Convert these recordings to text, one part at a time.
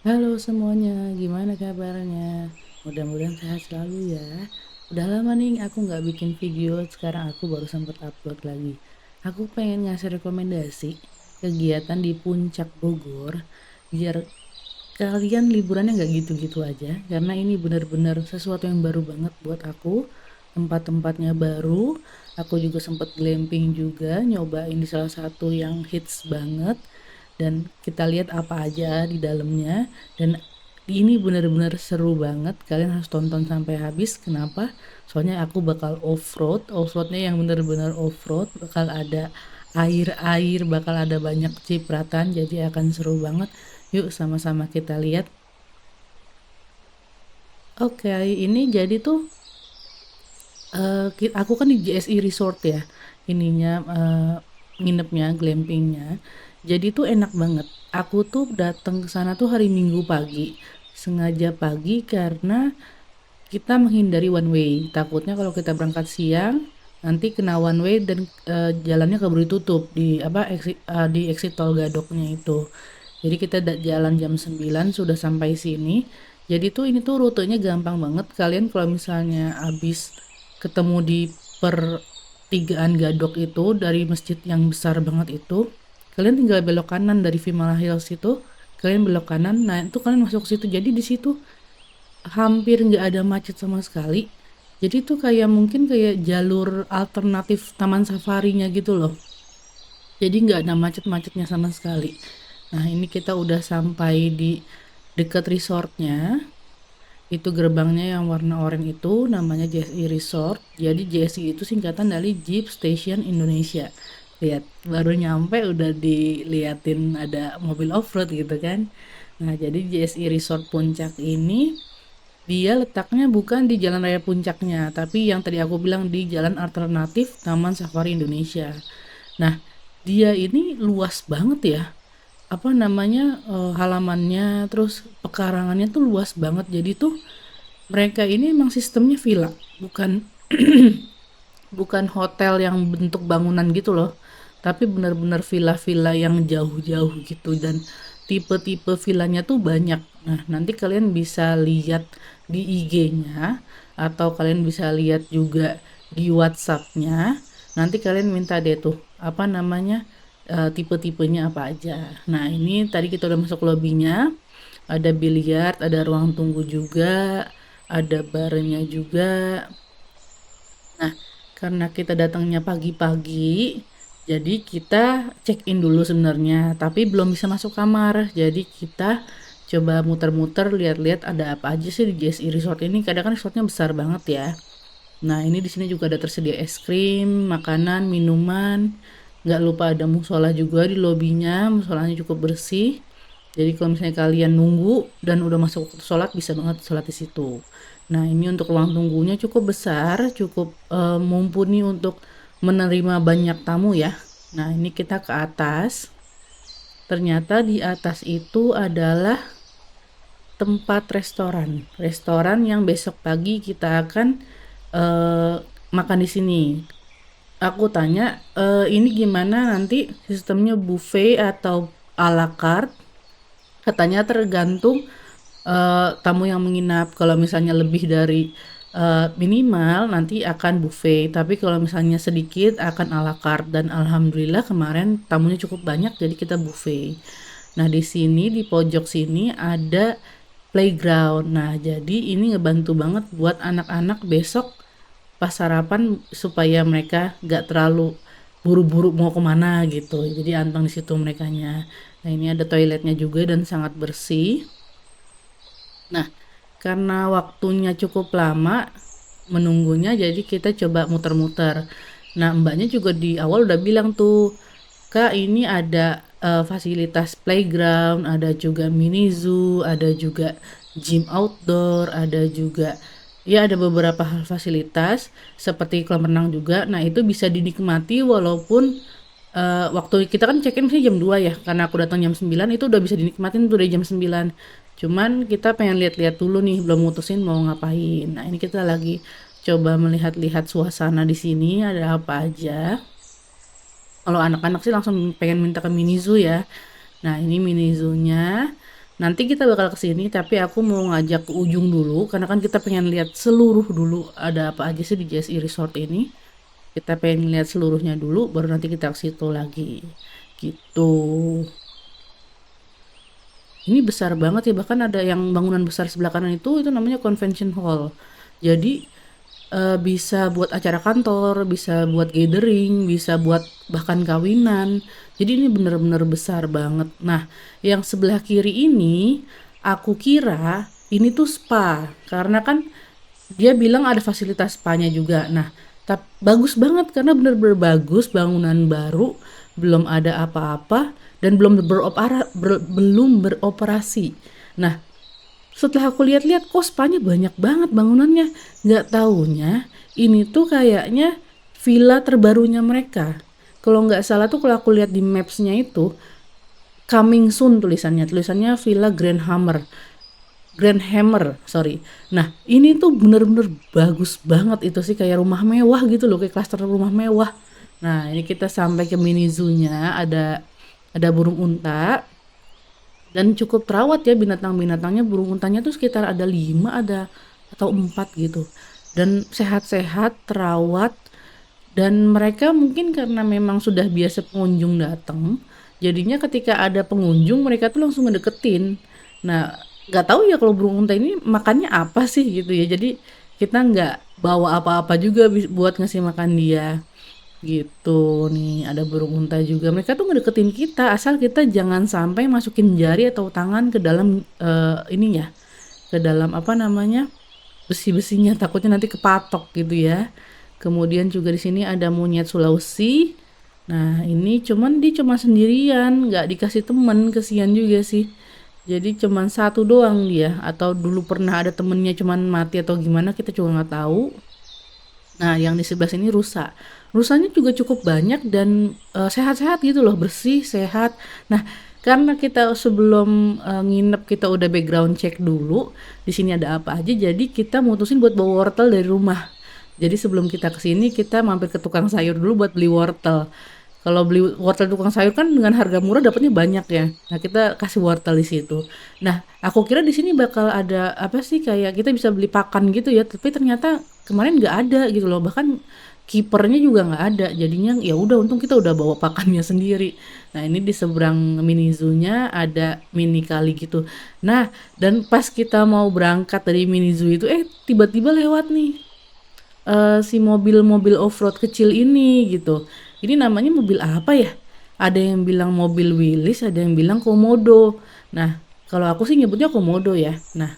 Halo semuanya, gimana kabarnya? Mudah-mudahan sehat selalu ya. Udah lama nih aku nggak bikin video, sekarang aku baru sempat upload lagi. Aku pengen ngasih rekomendasi kegiatan di Puncak Bogor, biar kalian liburannya nggak gitu-gitu aja, karena ini benar-benar sesuatu yang baru banget buat aku. Tempat-tempatnya baru, aku juga sempat glamping juga, nyobain di salah satu yang hits banget, dan kita lihat apa aja di dalamnya. Dan ini benar-benar seru banget, kalian harus tonton sampai habis. Kenapa? Soalnya aku bakal off-roadnya yang benar-benar off-road, bakal ada air-air, bakal ada banyak cipratan, jadi akan seru banget. Yuk sama-sama kita lihat. Oke, ini jadi tuh aku kan di JSI Resort ya, ininya nginepnya, glampingnya. Jadi tuh enak banget. Aku tuh datang ke sana tuh hari Minggu pagi, sengaja pagi karena kita menghindari one way. Takutnya kalau kita berangkat siang nanti kena one way dan jalannya keburu tutup di di exit tol Gadoknya itu. Jadi kita jalan jam 9 sudah sampai sini. Jadi tuh ini tuh rutenya gampang banget. Kalian kalau misalnya habis ketemu di pertigaan Gadok itu dari masjid yang besar banget itu, kalian tinggal belok kanan dari Vimala Hills itu, kalian belok kanan. Nah, itu kalian masuk ke situ. Jadi di situ hampir nggak ada macet sama sekali. Jadi tuh kayak mungkin kayak jalur alternatif taman safarinya gitu loh. Jadi nggak ada macet-macetnya sama sekali. Nah, ini kita udah sampai di dekat resortnya. Itu gerbangnya yang warna oranye itu namanya JSI Resort. Jadi JSI itu singkatan dari Jeep Station Indonesia. Lihat, baru nyampe udah diliatin ada mobil off-road gitu kan. Nah, jadi JSI Resort Puncak ini dia letaknya bukan di Jalan Raya Puncaknya, tapi yang tadi aku bilang di Jalan Alternatif Taman Safari Indonesia. Nah, dia ini luas banget ya. Apa namanya, halamannya, terus pekarangannya tuh luas banget. Jadi tuh mereka ini emang sistemnya villa, bukan bukan hotel yang bentuk bangunan gitu loh. Tapi benar-benar villa-villa yang jauh-jauh gitu, dan tipe-tipe villanya tuh banyak. Nah, nanti kalian bisa lihat di IG-nya atau kalian bisa lihat juga di WhatsApp-nya. Nanti kalian minta deh tuh apa namanya, tipe-tipenya apa aja. Nah, ini tadi kita udah masuk lobbynya, ada biliar, ada ruang tunggu juga, ada barnya juga. Nah, karena kita datangnya pagi-pagi, jadi kita check in dulu sebenarnya, tapi belum bisa masuk kamar. Jadi kita coba muter-muter, lihat-lihat ada apa aja sih di JSI Resort ini. Kadang kan resortnya besar banget ya. Nah, ini di sini juga ada tersedia es krim, makanan, minuman. Nggak lupa ada musola juga di lobinya, musolanya cukup bersih. Jadi kalau misalnya kalian nunggu dan udah masuk waktu sholat, bisa banget sholat di situ. Nah, ini untuk ruang tunggunya cukup besar, cukup mumpuni untuk menerima banyak tamu ya. Nah, ini kita ke atas. Ternyata di atas itu adalah tempat restoran. Restoran yang besok pagi kita akan eh, makan di sini. Aku tanya, ini gimana nanti sistemnya buffet atau a la carte? Katanya tergantung tamu yang menginap. Kalau misalnya lebih dari minimal nanti akan buffet, tapi kalau misalnya sedikit akan a la carte. Dan alhamdulillah kemarin tamunya cukup banyak jadi kita buffet. Nah, di sini di pojok sini ada playground. Nah, jadi ini ngebantu banget buat anak-anak besok pas sarapan supaya mereka gak terlalu buru-buru mau kemana gitu. Jadi anteng di situ merekanya. Nah, ini ada toiletnya juga dan sangat bersih. Nah, karena waktunya cukup lama menunggunya, jadi kita coba muter-muter. Nah, mbaknya juga di awal udah bilang tuh, Kak, ini ada fasilitas playground, ada juga mini zoo, ada juga gym outdoor, ada juga ya ada beberapa hal fasilitas seperti kolam renang juga. Nah, itu bisa dinikmati walaupun waktu kita kan check-in misalnya jam 2 ya, karena aku datang jam 9 itu udah bisa dinikmatin tuh dari jam 9. Cuman kita pengen lihat-lihat dulu nih, belum mutusin mau ngapain. Nah, ini kita lagi coba melihat-lihat suasana di sini ada apa aja. Kalau anak-anak sih langsung pengen minta ke mini zoo ya. Nah, ini mini zoo-nya. Nanti kita bakal ke sini, tapi aku mau ngajak ke ujung dulu karena kan kita pengen lihat seluruh dulu ada apa aja sih di JSI Resort ini. Kita pengen lihat seluruhnya dulu, baru nanti kita ke situ lagi. Gitu. Ini besar banget ya, bahkan ada yang bangunan besar sebelah kanan itu namanya convention hall. Jadi bisa buat acara kantor, bisa buat gathering, bisa buat bahkan kawinan. Jadi ini bener-bener besar banget. Nah, yang sebelah kiri ini aku kira ini tuh spa karena kan dia bilang ada fasilitas spa-nya juga. Nah, bagus banget karena bener-bener bagus, bangunan baru, belum ada apa-apa dan belum beroperasi. Nah, setelah aku lihat-lihat kok spanya banyak banget bangunannya. Nggak taunya ini tuh kayaknya villa terbarunya mereka. Kalau nggak salah tuh kalau aku lihat di maps-nya itu coming soon tulisannya. Tulisannya Villa Grand Hammer, sorry. Nah, ini tuh bener-bener bagus banget itu sih kayak rumah mewah gitu loh, kayak klaster rumah mewah. Nah, ini kita sampai ke mini zoo-nya, ada burung unta dan cukup terawat ya binatang-binatangnya. Burung untanya tuh sekitar ada 5 ada atau 4 gitu. Dan sehat-sehat, terawat dan mereka mungkin karena memang sudah biasa pengunjung datang, jadinya ketika ada pengunjung mereka tuh langsung ngedeketin. Nah, nggak tahu ya kalau burung unta ini makannya apa sih gitu ya. Jadi kita nggak bawa apa-apa juga buat ngasih makan dia. Gitu nih, ada burung unta juga. Mereka tuh ngedeketin kita asal kita jangan sampai masukin jari atau tangan ke dalam ininya, ke dalam apa namanya? Besi-besinya takutnya nanti kepatok gitu ya. Kemudian juga di sini ada monyet Sulawesi. Nah, ini dia cuma sendirian, nggak dikasih temen, kesian juga sih. Jadi cuman satu doang dia, atau dulu pernah ada temennya cuman mati atau gimana kita juga nggak tahu. Nah, yang di sebelah sini rusa. Rusanya juga cukup banyak dan sehat-sehat gitu loh, bersih, sehat. Nah, karena kita sebelum nginep kita udah background check dulu, di sini ada apa aja, jadi kita mutusin buat bawa wortel dari rumah. Jadi sebelum kita ke sini kita mampir ke tukang sayur dulu buat beli wortel. Kalau beli wortel tukang sayur kan dengan harga murah dapatnya banyak ya. Nah, kita kasih wortel di situ. Nah, aku kira di sini bakal ada apa sih kayak kita bisa beli pakan gitu ya, tapi ternyata kemarin nggak ada gitu loh. Bahkan kipernya juga nggak ada. Jadinya ya udah untung kita udah bawa pakannya sendiri. Nah, ini di seberang mini zoo-nya ada mini kali gitu. Nah, dan pas kita mau berangkat dari mini zoo itu tiba-tiba lewat nih si mobil-mobil off-road kecil ini gitu. Ini namanya mobil apa ya? Ada yang bilang mobil Willys, ada yang bilang Komodo. Nah, kalau aku sih nyebutnya Komodo ya. Nah,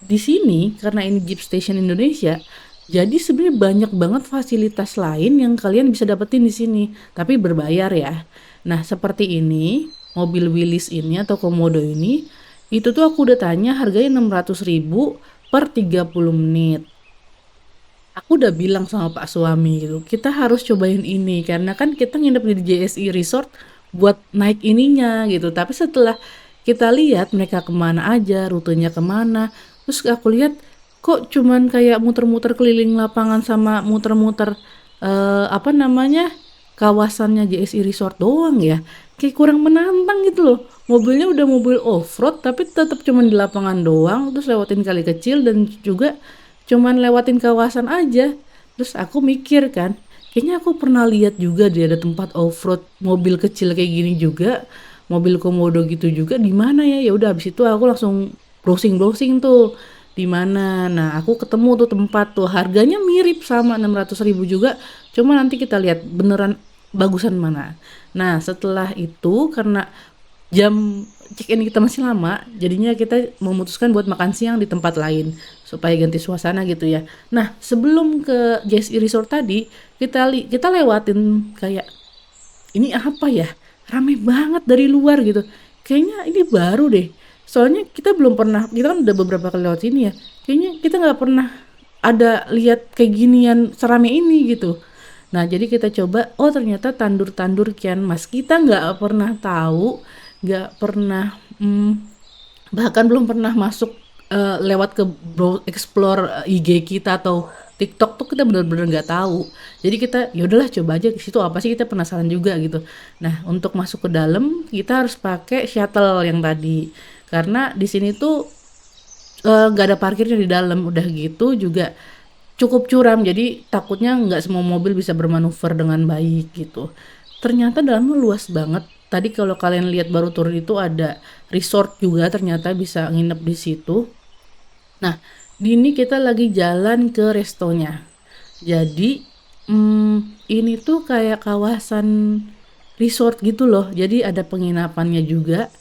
di sini karena ini Jeep Station Indonesia, jadi sebenarnya banyak banget fasilitas lain yang kalian bisa dapetin di sini, tapi berbayar ya. Nah, seperti ini, mobil Willys ini atau Komodo ini, itu tuh aku udah tanya harganya 600.000 per 30 menit. Aku udah bilang sama Pak suami gitu, kita harus cobain ini karena kan kita nginep di JSI Resort buat naik ininya gitu. Tapi setelah kita lihat mereka kemana aja, rutenya kemana, terus aku lihat kok cuman kayak muter-muter keliling lapangan sama muter-muter apa namanya kawasannya JSI Resort doang ya. Kayak kurang menantang gitu loh. Mobilnya udah mobil off-road tapi tetap cuman di lapangan doang, terus lewatin kali kecil dan juga cuman lewatin kawasan aja. Terus aku mikir kan, kayaknya aku pernah lihat juga dia ada tempat off-road mobil kecil kayak gini juga, mobil komodo gitu juga di mana ya? Ya udah habis itu aku langsung browsing-browsing tuh di mana. Nah, aku ketemu tuh tempat tuh harganya mirip sama 600.000 juga. Cuma nanti kita lihat beneran bagusan mana. Nah, setelah itu karena jam check-in kita masih lama, jadinya kita memutuskan buat makan siang di tempat lain supaya ganti suasana gitu ya. Nah, sebelum ke JSI Resort tadi, kita lewatin kayak ini apa ya? Rame banget dari luar gitu. Kayaknya ini baru deh. Soalnya kita belum pernah, kita kan udah beberapa kali lewat sini ya. Kayaknya kita nggak pernah ada lihat kayak ginian serame ini gitu. Nah, jadi kita coba, oh ternyata tandur-tandur kian mas. Kita nggak pernah tahu, nggak pernah, bahkan belum pernah masuk lewat ke explore IG kita atau TikTok tuh kita bener-bener nggak tahu. Jadi kita ya udahlah coba aja ke situ apa sih, kita penasaran juga gitu. Nah, untuk masuk ke dalam kita harus pakai shuttle yang tadi. Karena di sini tuh nggak ada parkirnya di dalam, udah gitu juga cukup curam, jadi takutnya nggak semua mobil bisa bermanuver dengan baik gitu. Ternyata dalamnya luas banget. Tadi kalau kalian lihat baru turun itu ada resort juga, ternyata bisa nginep di situ. Nah, di ini kita lagi jalan ke restonya. Jadi, ini tuh kayak kawasan resort gitu loh. Jadi ada penginapannya juga,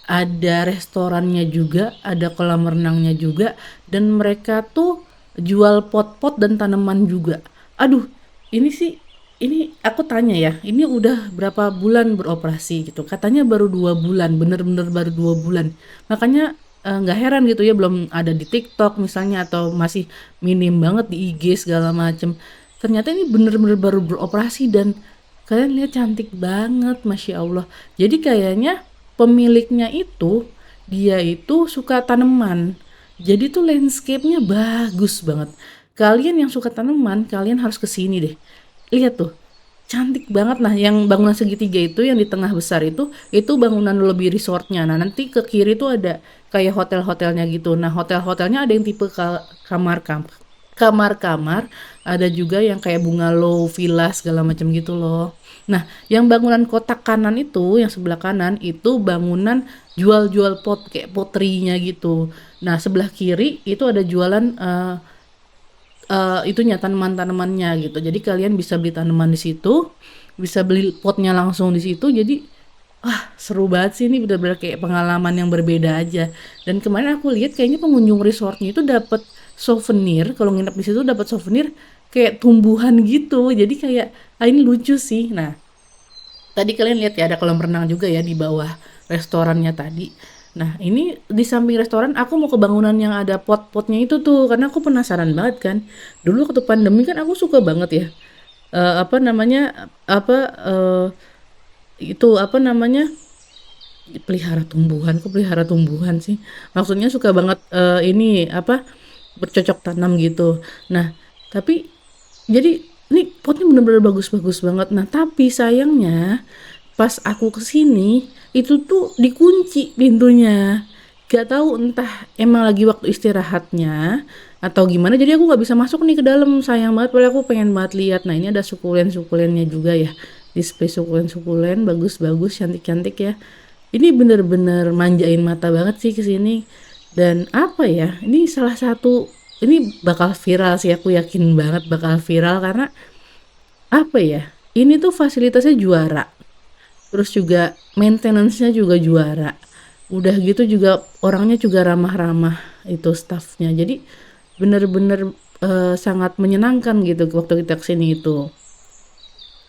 ada restorannya juga, ada kolam renangnya juga, dan mereka tuh jual pot-pot dan tanaman juga. Aduh, ini sih, ini aku tanya ya, ini udah berapa bulan beroperasi gitu? Katanya baru 2 bulan, bener-bener baru 2 bulan. Makanya nggak heran gitu ya, belum ada di TikTok misalnya atau masih minim banget di IG segala macem. Ternyata ini bener-bener baru beroperasi dan kalian lihat cantik banget, Masya Allah. Jadi kayaknya pemiliknya itu, dia itu suka tanaman. Jadi tuh landscape-nya bagus banget. Kalian yang suka tanaman, kalian harus kesini deh. Lihat tuh, cantik banget. Nah, yang bangunan segitiga itu yang di tengah besar itu bangunan lebih resortnya. Nah, nanti ke kiri tuh ada kayak hotel-hotelnya gitu. Nah, hotel-hotelnya ada yang tipe kamar-kamar, ada juga yang kayak bungalow, villa segala macam gitu loh. Nah, yang bangunan kotak kanan itu, yang sebelah kanan itu bangunan jual-jual pot kayak poterinya gitu. Nah, sebelah kiri itu ada jualan itunya tanaman-tanamannya gitu. Jadi kalian bisa beli tanaman di situ, bisa beli potnya langsung di situ. Jadi seru banget sih, ini bener-bener kayak pengalaman yang berbeda aja. Dan kemarin aku lihat kayaknya pengunjung resortnya itu dapat souvenir, kalau nginep di situ dapat souvenir kayak tumbuhan gitu. Jadi kayak ini lucu sih. Nah, tadi kalian lihat ya ada kolam renang juga ya di bawah restorannya tadi. Nah, ini di samping restoran aku mau ke bangunan yang ada pot-potnya itu tuh karena aku penasaran banget kan. Dulu waktu pandemi kan aku suka banget ya. Apa namanya? Apa itu apa namanya? Pelihara tumbuhan. Kok pelihara tumbuhan sih? Maksudnya suka banget ini apa? Bercocok tanam gitu. Nah, tapi jadi ini potnya bener-bener bagus-bagus banget. Nah, tapi sayangnya pas aku kesini itu tuh dikunci pintunya. Gak tahu entah emang lagi waktu istirahatnya atau gimana. Jadi aku nggak bisa masuk nih ke dalam. Sayang banget, padahal aku pengen banget lihat. Nah, ini ada sukulen-sukulennya juga ya. Display sukulen-sukulen bagus-bagus, cantik-cantik ya. Ini bener-bener manjain mata banget sih kesini. Dan apa ya? Ini salah satu, ini bakal viral sih, aku yakin banget bakal viral karena apa ya? Ini tuh fasilitasnya juara. Terus juga maintenance-nya juga juara. Udah gitu juga orangnya juga ramah-ramah itu staffnya. Jadi bener-bener sangat menyenangkan gitu waktu kita kesini itu.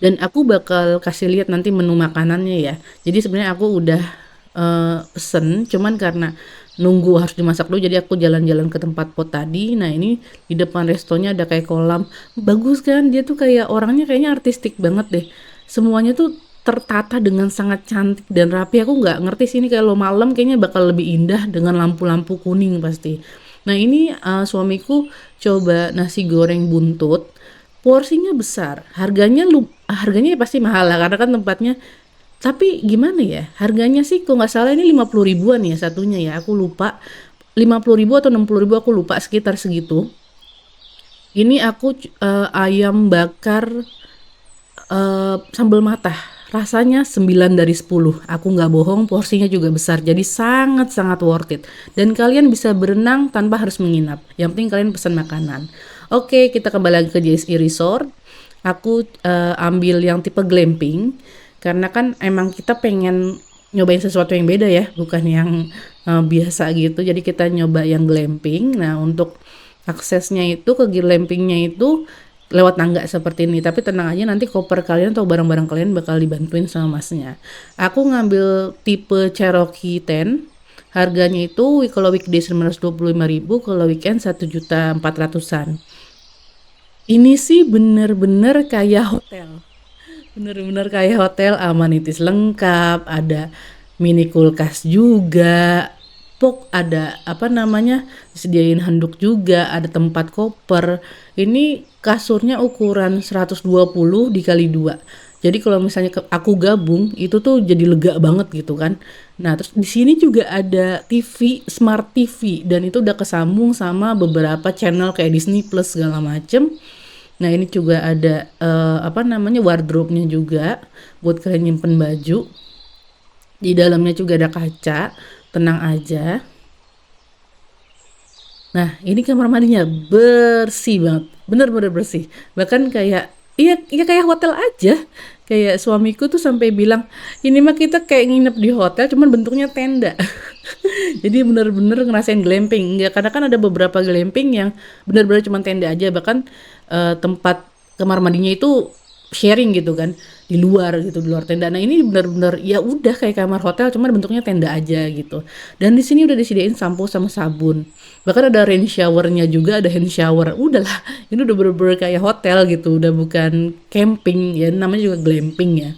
Dan aku bakal kasih lihat nanti menu makanannya ya. Jadi sebenarnya aku udah pesen, cuman karena nunggu harus dimasak dulu, jadi aku jalan-jalan ke tempat pot tadi. Nah, ini di depan restonya ada kayak kolam. Bagus kan? Dia tuh kayak orangnya kayaknya artistik banget deh. Semuanya tuh tertata dengan sangat cantik dan rapi. Aku nggak ngerti sih ini kalau malam kayaknya bakal lebih indah dengan lampu-lampu kuning pasti. Nah, ini suamiku coba nasi goreng buntut. Porsinya besar, harganya ya pasti mahal lah karena kan tempatnya. Tapi gimana ya, harganya sih kok nggak salah ini 50 ribuan ya satunya ya, aku lupa. 50 ribu atau 60 ribu aku lupa, sekitar segitu. Ini aku ayam bakar sambal matah. Rasanya 9 dari 10. Aku nggak bohong, porsinya juga besar. Jadi sangat-sangat worth it. Dan kalian bisa berenang tanpa harus menginap. Yang penting kalian pesan makanan. Oke, kita kembali lagi ke JSI Resort. Aku ambil yang tipe glamping. Karena kan emang kita pengen nyobain sesuatu yang beda ya. Bukan yang biasa gitu. Jadi kita nyoba yang glamping. Nah, untuk aksesnya itu ke glampingnya itu lewat tangga seperti ini, tapi tenang aja nanti koper kalian atau barang-barang kalian bakal dibantuin sama masnya. Aku ngambil tipe Cherokee 10, harganya itu kalau weekday 925.000, kalau weekend 1.400.000-an. Ini sih bener-bener kayak hotel, bener-bener kayak hotel, amenities lengkap, ada mini kulkas juga, pok, ada apa namanya, disediain handuk juga, ada tempat koper. Ini kasurnya ukuran 120 dikali 2. Jadi kalau misalnya aku gabung itu tuh jadi lega banget gitu kan. Nah, terus di sini juga ada TV, smart TV, dan itu udah kesambung sama beberapa channel kayak Disney Plus segala macem. Nah, ini juga ada apa namanya, wardrobe-nya juga buat kalian nyimpen baju. Di dalamnya juga ada kaca, tenang aja. Nah, ini kamar mandinya bersih banget, bener-bener bersih. Bahkan kayak, iya, iya kayak hotel aja. Kayak suamiku tuh sampai bilang, ini mah kita kayak nginep di hotel, cuman bentuknya tenda. Jadi bener-bener ngerasain glamping. Enggak, karena kan ada beberapa glamping yang bener-bener cuma tenda aja. Bahkan tempat kamar mandinya itu sharing gitu kan, di luar gitu, di luar tenda. Nah, ini bener-bener ya udah kayak kamar hotel, cuman bentuknya tenda aja gitu. Dan di sini udah disediain sampo sama sabun. Bahkan ada rain showernya juga, ada hand shower. Udahlah, ini udah bener-bener kayak hotel gitu, udah bukan camping ya, namanya juga glamping ya.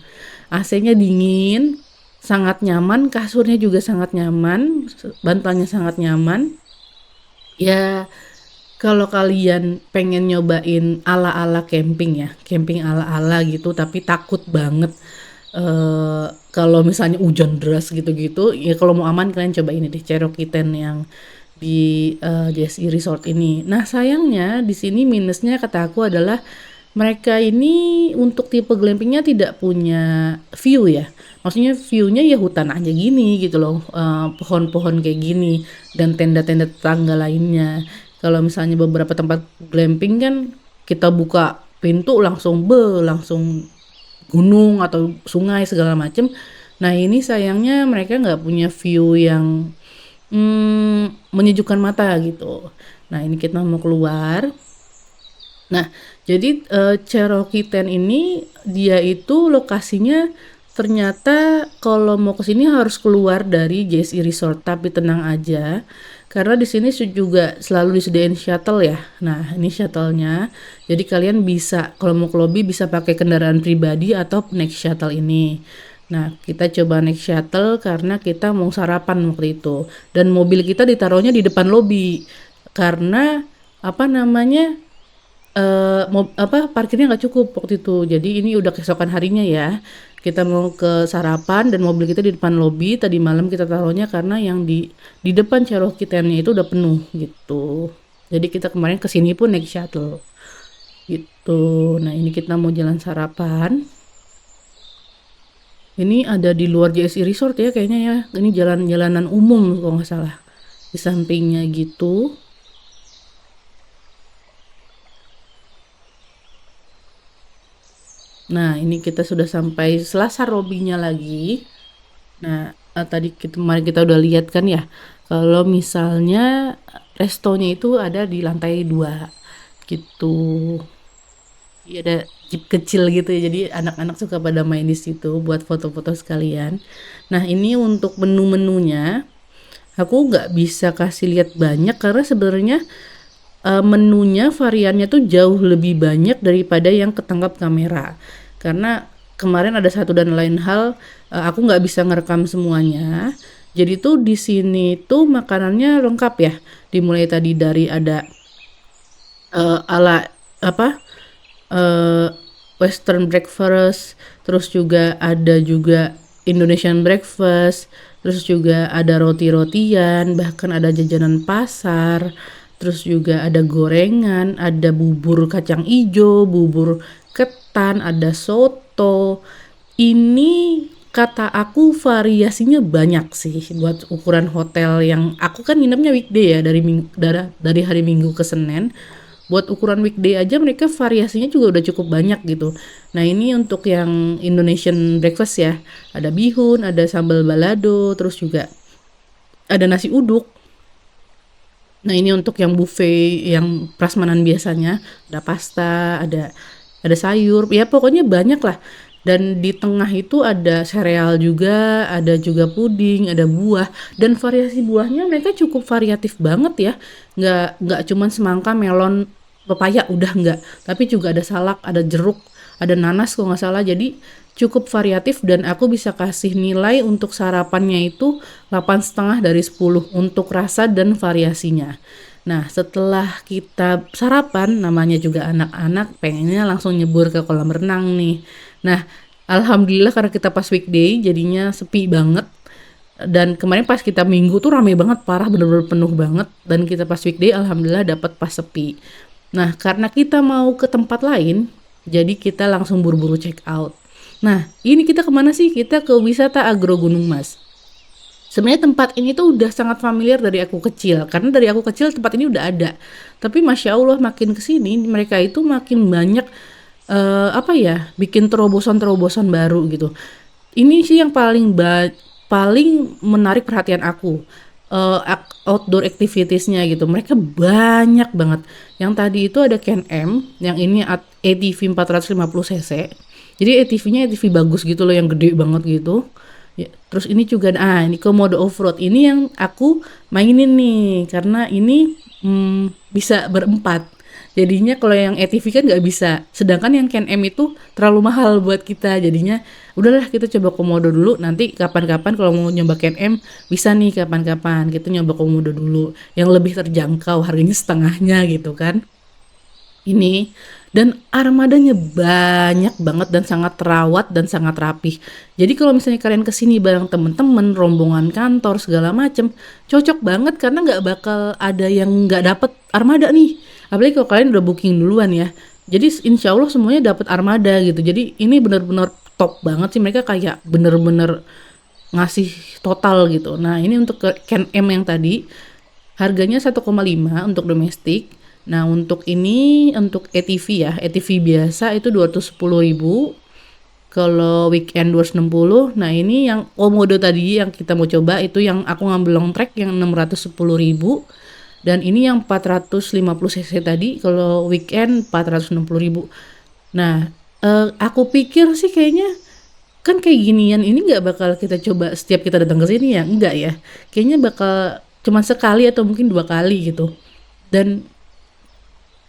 AC-nya dingin, sangat nyaman, kasurnya juga sangat nyaman, bantalnya sangat nyaman. Ya, kalau kalian pengen nyobain ala-ala camping ya, camping ala-ala gitu, tapi takut banget kalau misalnya hujan deras gitu-gitu, ya kalau mau aman kalian coba ini deh, Cherokee Tent yang di JSI Resort ini. Nah, sayangnya di sini minusnya kata aku adalah mereka ini untuk tipe glampingnya tidak punya view ya. Maksudnya view-nya ya hutan aja gini gitu loh, pohon-pohon kayak gini dan tenda-tenda tetangga lainnya. Kalau misalnya beberapa tempat glamping kan kita buka pintu langsung gunung atau sungai segala macem. Nah, ini sayangnya mereka nggak punya view yang menyejukkan mata gitu. Nah, ini kita mau keluar. Nah, jadi Cherokee Tent ini dia itu lokasinya ternyata kalau mau ke sini harus keluar dari JSI Resort, tapi tenang aja karena di sini juga selalu disediain shuttle ya. Nah, ini shuttle-nya. Jadi kalian bisa kalau mau ke lobby bisa pakai kendaraan pribadi atau naik shuttle ini. Nah, kita coba naik shuttle karena kita mau sarapan waktu itu. Dan mobil kita ditaruhnya di depan lobby karena apa namanya, parkirnya nggak cukup waktu itu. Jadi ini udah keesokan harinya ya. Kita mau ke sarapan dan mobil kita di depan lobi. Tadi malam kita taruhnya karena yang di depan Cherokee Tent-nya itu udah penuh gitu. Jadi kita kemarin kesini pun naik shuttle gitu. Nah, ini kita mau jalan sarapan. Ini ada di luar JSI Resort ya kayaknya ya. Ini jalan-jalanan umum kalau nggak salah. Di sampingnya gitu. Nah, ini kita sudah sampai selasar lobbynya lagi. Nah, tadi kemarin kita udah lihat kan ya, kalau misalnya restonya itu ada di lantai 2 gitu. Iya, ada jeep kecil gitu ya, jadi anak-anak suka pada main di situ buat foto-foto sekalian. Nah, ini untuk menu-menunya, aku nggak bisa kasih lihat banyak karena sebenarnya menunya variannya tuh jauh lebih banyak daripada yang ketangkap kamera. Karena kemarin ada satu dan lain hal, aku nggak bisa ngerekam semuanya. Jadi tuh di sini tuh makanannya lengkap ya. Dimulai tadi dari ada ala apa eh, Western breakfast, terus juga ada juga Indonesian breakfast, terus juga ada roti-rotian, bahkan ada jajanan pasar, terus juga ada gorengan, ada bubur kacang ijo, bubur ketan, ada soto. Ini kata aku variasinya banyak sih buat ukuran hotel yang aku kan nginepnya weekday ya dari hari Minggu ke Senin. Buat ukuran weekday aja mereka variasinya juga udah cukup banyak gitu. Nah, ini untuk yang Indonesian breakfast ya. Ada bihun, ada sambal balado, terus juga ada nasi uduk. Nah, ini untuk yang buffet yang prasmanan biasanya, ada pasta, ada sayur, ya pokoknya banyak lah. Dan di tengah itu ada sereal juga, ada juga puding, ada buah, dan variasi buahnya mereka cukup variatif banget ya. Nggak cuman semangka, melon, pepaya udah nggak, tapi juga ada salak, ada jeruk, ada nanas kalau nggak salah. Jadi cukup variatif dan aku bisa kasih nilai untuk sarapannya itu 8,5 dari 10 untuk rasa dan variasinya. Nah, setelah kita sarapan, namanya juga anak-anak pengennya langsung nyebur ke kolam renang nih. Nah, alhamdulillah karena kita pas weekday jadinya sepi banget. Dan kemarin pas kita minggu tuh rame banget, parah, bener-bener penuh banget. Dan kita pas weekday alhamdulillah dapat pas sepi. Nah, karena kita mau ke tempat lain, jadi kita langsung buru-buru check out. Nah, ini kita kemana sih? Kita ke wisata Agro Gunung Mas. Sebenarnya tempat ini tuh udah sangat familiar dari aku kecil, karena dari aku kecil tempat ini udah ada. Tapi Masya Allah makin kesini mereka itu makin banyak apa ya, bikin terobosan-terobosan baru gitu. Ini sih yang paling menarik perhatian aku. Outdoor activitiesnya gitu. Mereka banyak banget. Yang tadi itu ada Can-Am, yang ini ATV 450 cc. Jadi ATV-nya ATV bagus gitu loh, yang gede banget gitu. Ya, terus ini juga ini Komodo Off-Road. Ini yang aku mainin nih karena ini bisa berempat. Jadinya kalau yang ATV kan nggak bisa. Sedangkan yang Can-Am itu terlalu mahal buat kita. Jadinya udahlah kita coba Komodo dulu. Nanti kapan-kapan kalau mau nyoba Can-Am bisa nih, kapan-kapan kita nyoba Komodo dulu. Yang lebih terjangkau, harganya setengahnya gitu kan. Ini dan armadanya banyak banget dan sangat terawat dan sangat rapih. Jadi kalau misalnya kalian kesini bareng temen-temen, rombongan kantor segala macem, cocok banget karena nggak bakal ada yang nggak dapet armada nih. Apalagi kalau kalian udah booking duluan ya. Jadi insya Allah semuanya dapat armada gitu. Jadi ini benar-benar top banget sih, mereka kayak bener-bener ngasih total gitu. Nah ini untuk Can-Am yang tadi harganya 1,5 untuk domestik. Nah untuk ini untuk ATV ya, ATV biasa itu 210.000. Kalau weekend 260. Nah ini yang Komodo tadi yang kita mau coba itu yang aku ngambil long track yang 610.000. Dan ini yang 450 cc tadi kalau weekend 460.000. Nah aku pikir sih kayaknya kan kayak ginian ini nggak bakal kita coba setiap kita datang ke sini ya, enggak ya. Kayaknya bakal cuma sekali atau mungkin 2 kali gitu. Dan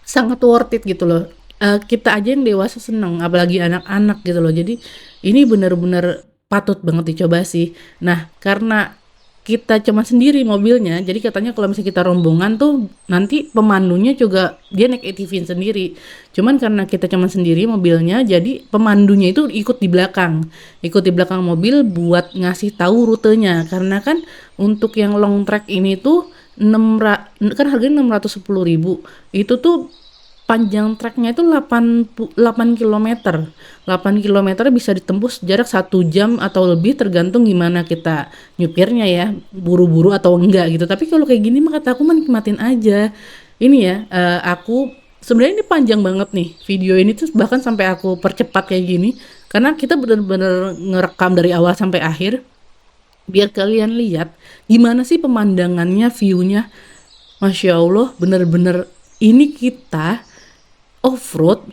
sangat worth it gitu loh. Kita aja yang dewasa seneng, apalagi anak-anak gitu loh. Jadi ini bener-bener patut banget dicoba sih. Nah, karena kita cuma sendiri mobilnya, jadi katanya kalau misalnya kita rombongan tuh nanti pemandunya juga dia naik ATV sendiri. Cuman karena kita cuma sendiri mobilnya, jadi pemandunya itu ikut di belakang mobil buat ngasih tahu rutenya. Karena kan untuk yang long track ini tuh kan harganya 610.000. Itu tuh panjang treknya itu 8 kilometer. 8 kilometer bisa ditembus jarak 1 jam atau lebih tergantung gimana kita nyupirnya ya, buru-buru atau enggak gitu. Tapi kalau kayak gini mah kata aku nikmatin aja. Ini ya, aku sebenarnya ini panjang banget nih video ini tuh, bahkan sampai aku percepat kayak gini karena kita bener-bener ngerekam dari awal sampai akhir biar kalian lihat gimana sih pemandangannya, view-nya. Masya Allah, bener-bener ini kita off-road,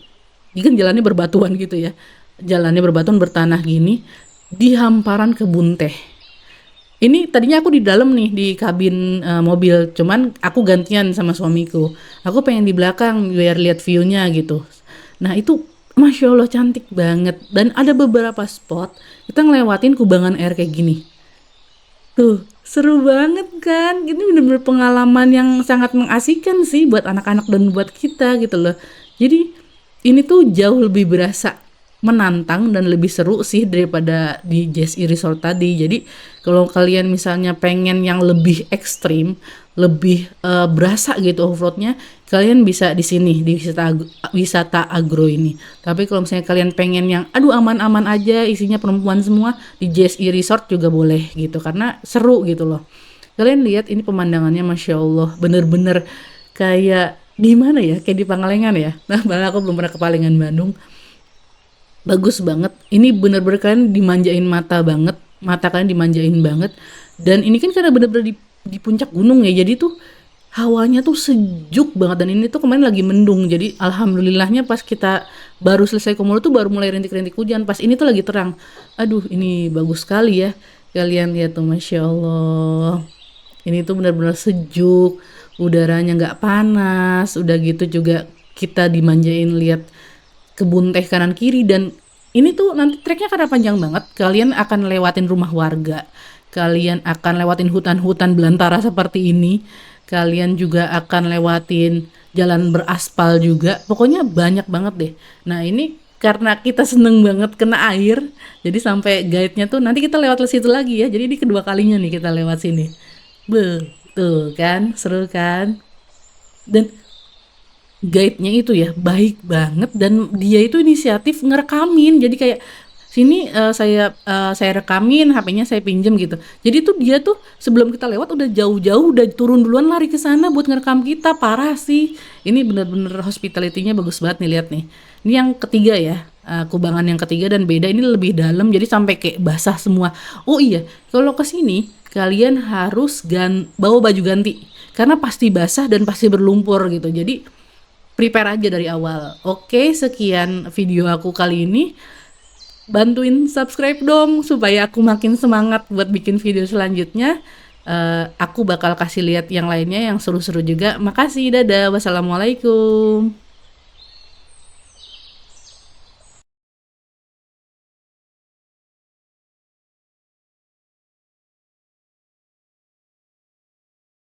ini kan jalannya berbatuan gitu ya. Jalannya berbatuan bertanah gini di hamparan kebun teh. Ini tadinya aku di dalam nih di kabin mobil, cuman aku gantian sama suamiku. Aku pengen di belakang biar lihat view-nya gitu. Nah, itu Masya Allah cantik banget dan ada beberapa spot kita ngelewatin kubangan air kayak gini. Tuh, seru banget kan? Ini bener-bener pengalaman yang sangat mengasihkan sih buat anak-anak dan buat kita gitu loh. Jadi ini tuh jauh lebih berasa menantang dan lebih seru sih daripada di JSI Resort tadi. Jadi kalau kalian misalnya pengen yang lebih ekstrim, lebih berasa gitu off-roadnya, kalian bisa di sini di wisata agro ini. Tapi kalau misalnya kalian pengen yang aman-aman aja, isinya perempuan semua, di JSI Resort juga boleh gitu karena seru gitu loh. Kalian lihat ini pemandangannya Masya Allah, bener-bener kayak di mana ya, kayak di Pangalengan ya. Nah malah aku belum pernah ke Pangalengan Bandung. Bagus banget, ini bener-bener kalian dimanjain mata kalian dimanjain banget. Dan ini kan karena bener-bener di puncak gunung ya, jadi tuh hawanya tuh sejuk banget. Dan ini tuh kemarin lagi mendung, jadi alhamdulillahnya pas kita baru selesai Komodo tuh baru mulai rintik-rintik hujan, pas ini tuh lagi terang. Aduh ini bagus sekali ya, kalian lihat tuh Masya Allah. Ini tuh benar-benar sejuk, udaranya nggak panas, udah gitu juga kita dimanjain lihat kebun teh kanan kiri. Dan Ini tuh nanti treknya karena panjang banget, kalian akan lewatin rumah warga, kalian akan lewatin hutan-hutan belantara seperti ini, kalian juga akan lewatin jalan beraspal juga, pokoknya banyak banget deh. Nah ini karena kita seneng banget kena air, jadi sampai guide-nya tuh nanti kita lewat ke situ lagi ya, jadi ini kedua kalinya nih kita lewat sini. Beuh, tuh kan, seru kan? Dan guide-nya itu ya baik banget dan dia itu inisiatif ngerekamin. Jadi kayak sini saya rekamin, HP-nya saya pinjem gitu. Jadi tuh dia tuh sebelum kita lewat udah jauh-jauh udah turun duluan lari ke sana buat ngerekam kita. Parah sih. Ini bener-bener hospitality-nya bagus banget nih lihat nih. Ini yang ketiga ya. Kubangan yang ketiga dan beda ini lebih dalam jadi sampai kayak basah semua. Oh iya, kalau ke sini kalian harus bawa baju ganti karena pasti basah dan pasti berlumpur gitu. Jadi prepare aja dari awal. Oke, sekian video aku kali ini. Bantuin subscribe dong supaya aku makin semangat buat bikin video selanjutnya. Aku bakal kasih lihat yang lainnya yang seru-seru juga. Makasih, dadah. Wassalamualaikum.